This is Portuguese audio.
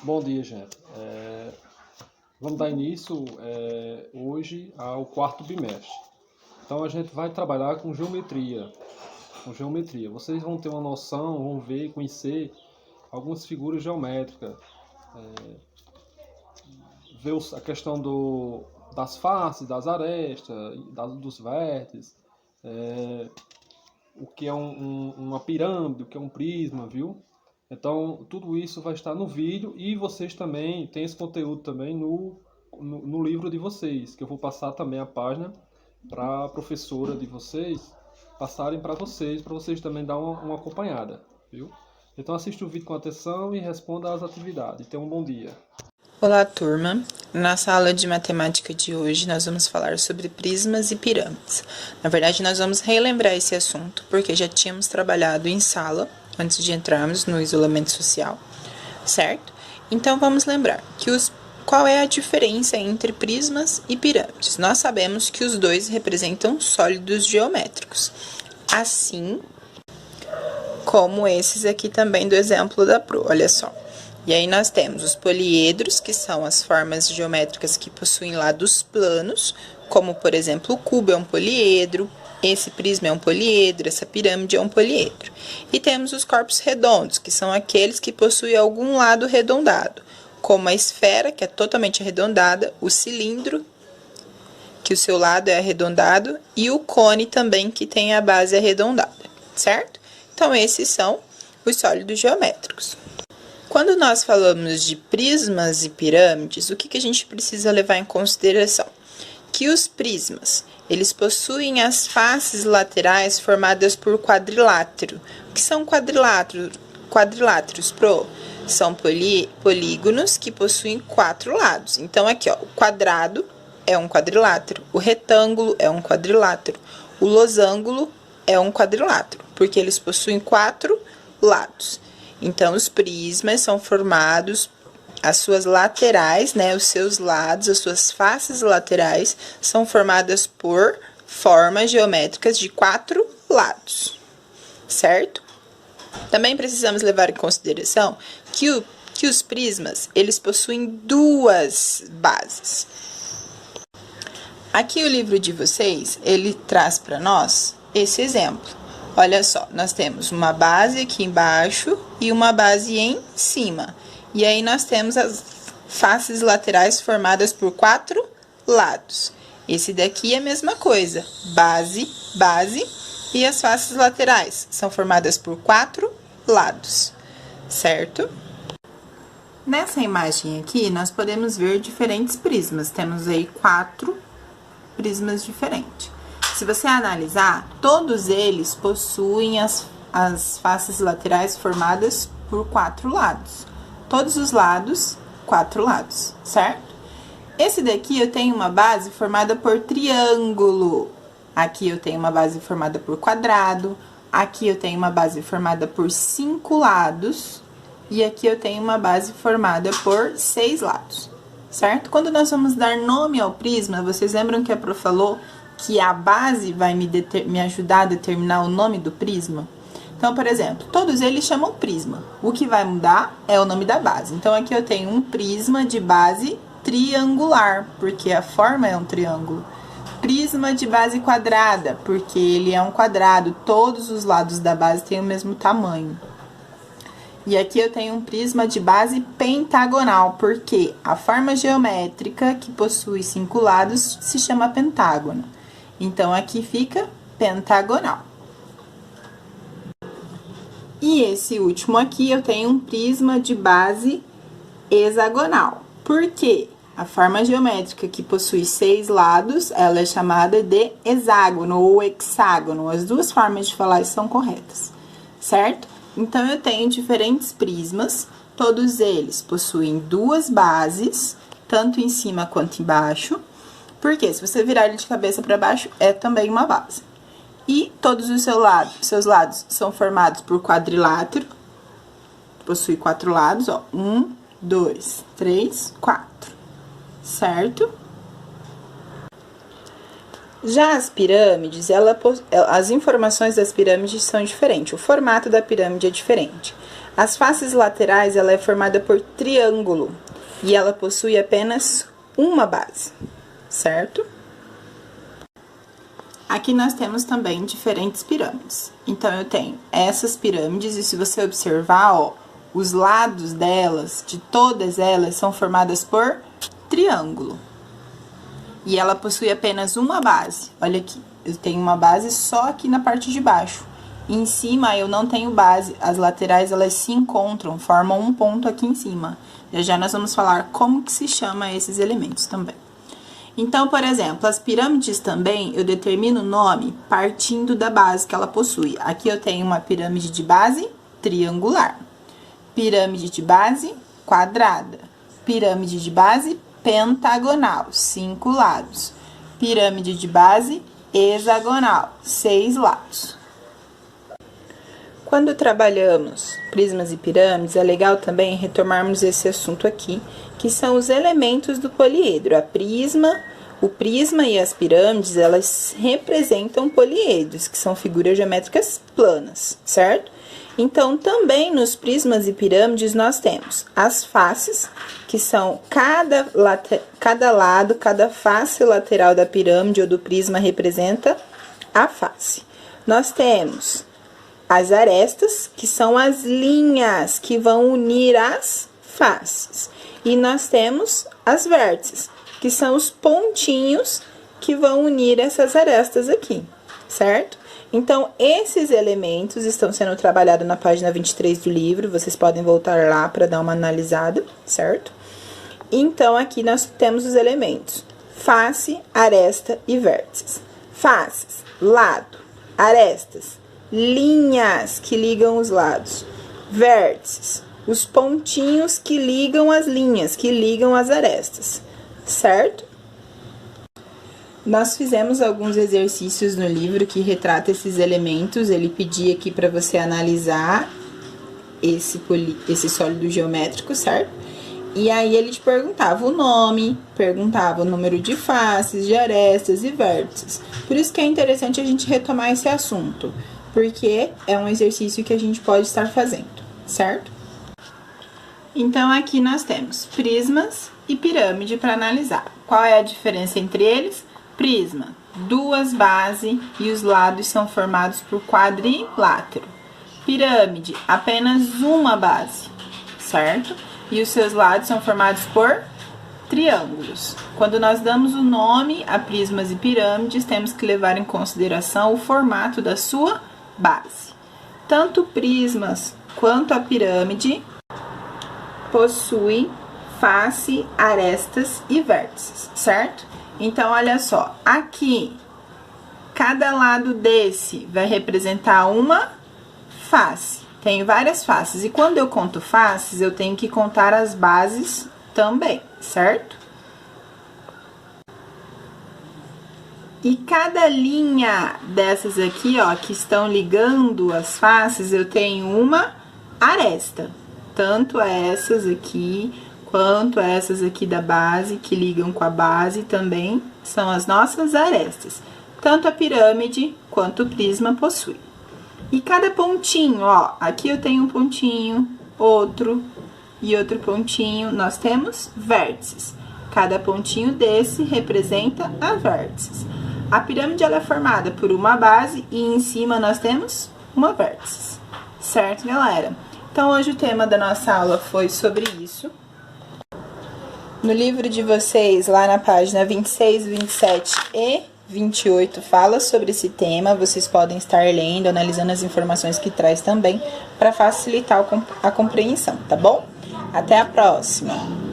Bom dia, gente. Vamos dar início hoje ao quarto bimestre. Então a gente vai trabalhar com geometria. Vocês vão ter uma noção, vão ver, conhecer algumas figuras geométricas, ver a questão das faces, das arestas, dos vértices, o que é uma pirâmide, o que é um prisma, viu? Então, tudo isso vai estar no vídeo e vocês também têm esse conteúdo também no livro de vocês, que eu vou passar também a página para a professora de vocês passarem para vocês também dar uma acompanhada, viu? Então, assista o vídeo com atenção e responda às atividades. Tenha um bom dia. Olá, turma! Na sala de matemática de hoje, nós vamos falar sobre prismas e pirâmides. Na verdade, nós vamos relembrar esse assunto, porque já tínhamos trabalhado em sala, antes de entrarmos no isolamento social, certo? Então, vamos lembrar que qual é a diferença entre prismas e pirâmides? Nós sabemos que os dois representam sólidos geométricos, assim como esses aqui também do exemplo da Pro, olha só. E aí nós temos os poliedros, que são as formas geométricas que possuem lados planos, como, por exemplo, o cubo é um poliedro, esse prisma é um poliedro, essa pirâmide é um poliedro. E temos os corpos redondos, que são aqueles que possuem algum lado arredondado, como a esfera, que é totalmente arredondada, o cilindro, que o seu lado é arredondado, e o cone também, que tem a base arredondada, certo? Então, esses são os sólidos geométricos. Quando nós falamos de prismas e pirâmides, o que a gente precisa levar em consideração? Que os prismas, eles possuem as faces laterais formadas por quadrilátero. O que são quadriláteros, Pro? São polígonos que possuem 4 lados. Então, aqui, ó, o quadrado é um quadrilátero, o retângulo é um quadrilátero, o losango é um quadrilátero, porque eles possuem 4 lados. Então, os prismas são formados, as suas laterais, né, os seus lados, as suas faces laterais, são formadas por formas geométricas de 4 lados, certo? Também precisamos levar em consideração que os prismas, eles possuem 2 bases. Aqui o livro de vocês, ele traz para nós esse exemplo. Olha só, nós temos uma base aqui embaixo e uma base em cima. E aí nós temos as faces laterais formadas por 4 lados. Esse daqui é a mesma coisa, base, e as faces laterais são formadas por 4 lados, certo? Nessa imagem aqui, nós podemos ver diferentes prismas. Temos aí 4 prismas diferentes. Se você analisar, todos eles possuem as faces laterais formadas por 4 lados. Todos os lados, 4 lados, certo? Esse daqui eu tenho uma base formada por triângulo. Aqui eu tenho uma base formada por quadrado. Aqui eu tenho uma base formada por 5 lados. E aqui eu tenho uma base formada por 6 lados, certo? Quando nós vamos dar nome ao prisma, vocês lembram que a Pro falou que a base vai me ajudar a determinar o nome do prisma? Então, por exemplo, todos eles chamam prisma. O que vai mudar é o nome da base. Então, aqui eu tenho um prisma de base triangular, porque a forma é um triângulo. Prisma de base quadrada, porque ele é um quadrado. Todos os lados da base têm o mesmo tamanho. E aqui eu tenho um prisma de base pentagonal, porque a forma geométrica que possui 5 lados se chama pentágono. Então, aqui fica pentagonal. E esse último aqui, eu tenho um prisma de base hexagonal. Por quê? A forma geométrica que possui 6 lados, ela é chamada de hexágono ou hexágono. As duas formas de falar são corretas, certo? Então, eu tenho diferentes prismas, todos eles possuem 2 bases, tanto em cima quanto embaixo. Porque se você virar ele de cabeça para baixo, é também uma base. E todos os seus lados são formados por quadrilátero. Possui 4 lados, ó. 1, 2, 3, 4. Certo? Já as pirâmides, as informações das pirâmides são diferentes. O formato da pirâmide é diferente. As faces laterais, ela é formada por triângulo e ela possui apenas uma base, certo? Aqui nós temos também diferentes pirâmides. Então, eu tenho essas pirâmides e se você observar, ó, os lados delas, de todas elas, são formadas por triângulo. E ela possui apenas uma base. Olha aqui, eu tenho uma base só aqui na parte de baixo. E em cima eu não tenho base, as laterais elas se encontram, formam um ponto aqui em cima. Já nós vamos falar como que se chama esses elementos também. Então, por exemplo, as pirâmides também eu determino o nome partindo da base que ela possui. Aqui eu tenho uma pirâmide de base triangular, pirâmide de base quadrada, pirâmide de base pentagonal, 5 lados, pirâmide de base hexagonal, 6 lados. Quando trabalhamos prismas e pirâmides, é legal também retomarmos esse assunto aqui, que são os elementos do poliedro. O prisma e as pirâmides, elas representam poliedros, que são figuras geométricas planas, certo? Então, também nos prismas e pirâmides, nós temos as faces, que são cada lado, cada face lateral da pirâmide ou do prisma representa a face. Nós temos as arestas, que são as linhas que vão unir as faces. E nós temos as vértices, que são os pontinhos que vão unir essas arestas aqui, certo? Então, esses elementos estão sendo trabalhados na página 23 do livro, vocês podem voltar lá para dar uma analisada, certo? Então, aqui nós temos os elementos: face, aresta e vértices. Faces, lado, arestas, linhas que ligam os lados, vértices, os pontinhos que ligam as linhas, que ligam as arestas, certo? Nós fizemos alguns exercícios no livro que retrata esses elementos. Ele pedia aqui para você analisar esse sólido geométrico, certo? E aí ele te perguntava o nome, perguntava o número de faces, de arestas e vértices. Por isso que é interessante a gente retomar esse assunto, porque é um exercício que a gente pode estar fazendo, certo? Então, aqui nós temos prismas e pirâmide para analisar. Qual é a diferença entre eles? Prisma, 2 bases e os lados são formados por quadrilátero. Pirâmide, apenas uma base, certo? E os seus lados são formados por triângulos. Quando nós damos o nome a prismas e pirâmides, temos que levar em consideração o formato da sua base. Tanto prismas quanto a pirâmide possuem face, arestas e vértices, certo? Então, olha só, aqui, cada lado desse vai representar uma face. Tenho várias faces, e quando eu conto faces, eu tenho que contar as bases também, certo? E cada linha dessas aqui, ó, que estão ligando as faces, eu tenho uma aresta. Tanto essas aqui, quanto essas aqui da base, que ligam com a base também, são as nossas arestas. Tanto a pirâmide quanto o prisma possui. E cada pontinho, ó, aqui eu tenho um pontinho, outro e outro pontinho, nós temos vértices. Cada pontinho desse representa a vértices. A pirâmide, ela é formada por uma base e em cima nós temos uma vértice. Certo, galera? Então, hoje o tema da nossa aula foi sobre isso. No livro de vocês, lá na página 26, 27 e 28, fala sobre esse tema. Vocês podem estar lendo, analisando as informações que traz também, para facilitar a compreensão, tá bom? Até a próxima!